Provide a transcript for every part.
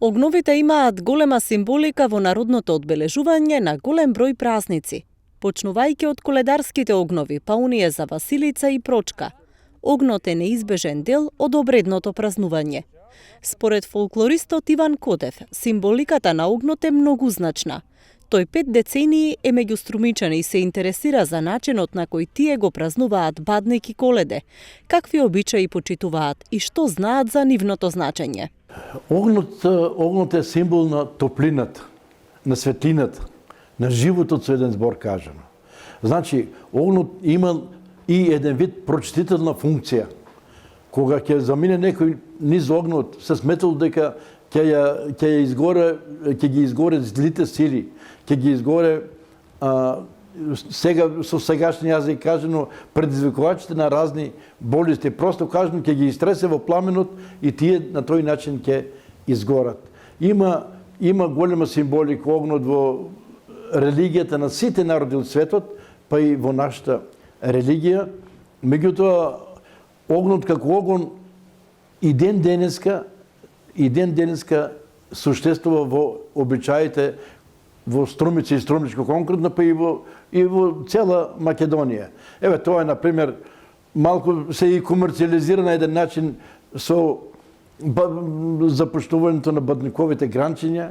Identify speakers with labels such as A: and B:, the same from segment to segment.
A: Огновите имаат голема символика во народното одбележување на голем број празници. Почнувајќи од коледарските огнови, па оние за Василица и Прочка. Огнот е неизбежен дел од обредното празнување. Според фолклористот Иван Котев, символиката на огнот е многузначна. Тој 5 децении е меѓуструмичен и се интересира за начинот на кој тие го празнуваат Бадник и Коледе, какви обичаи почитуваат и што знаат за нивното значење.
B: Огнот е символ на топлината, на светлината, на животот со еден збор кажано. Значи, огнот има и еден вид прочитителна функција. Кога ќе замине некој низ огнот, се сметало дека ќе ги изгоре злите сили, ќе ги изгоре сега со сегашни јазик кажано предизвикувачите на разни болести, просто кажано ќе ги истресе во пламенот и тие на тој начин ќе изгорат. Има голема символика огнот во религијата на сите народи од светот, па и во нашата религија. Меѓутоа, огнот како огон и ден денеска суштествува во обичаите во Струмица и Струмичко конкретно, па и во цела Македонија. Еве, тоа е, например, малку се и комерциализира на еден начин со запоштувањето на бадниковите гранчиња.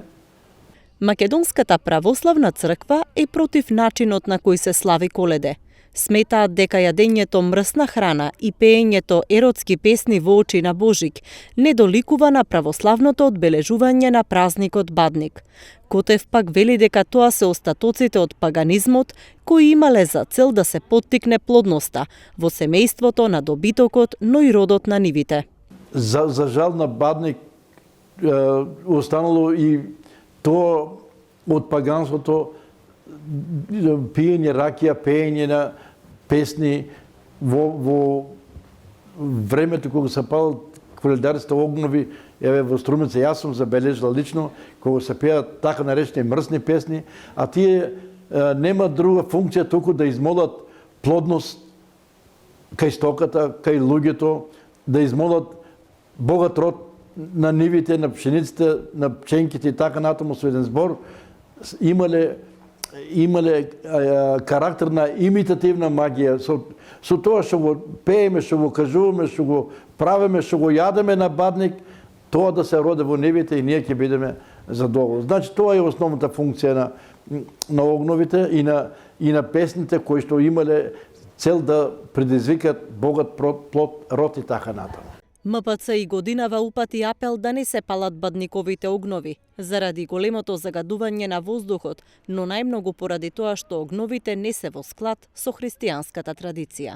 A: Македонската православна црква е против начинот на кој се слави Коледе. Сметаат дека јадењето мрсна храна и пеењето еротски песни во очи на Божик не доликува на православното одбележување на празникот Бадник. Котев пак вели дека тоа се остатоците од паганизмот кои имале за цел да се поттикне плодноста во семејството на добитокот, но и родот на нивите.
B: За жал на Бадник останало и тоа од паганството, пиење ракија, пеење на песни во времето кога се палат коледарските огнови, еве во Струмица јас сум забележал лично кога се пеат така наречени мрсни песни, а тие нема друга функција толку да измолат плодност кај стоката, кај луѓето, да измолат богат род на нивите, на пшениците, на пченките и така натаму со еден збор, имале карактер на имитативна магија. Со тоа што го пееме, што го кажуваме, што го правиме, што го јадеме на Бадник, тоа да се роде во нивите и ние ќе бидеме задоволни. Значи, тоа е основната функција на огновите и на песните кои што имале цел да предизвикат богат плод, род и така натаму.
A: МПЦ и годинава упати апел да не се палат бадниковите огнови, заради големото загадување на воздухот, но најмногу поради тоа што огновите не се во склад со христијанската традиција.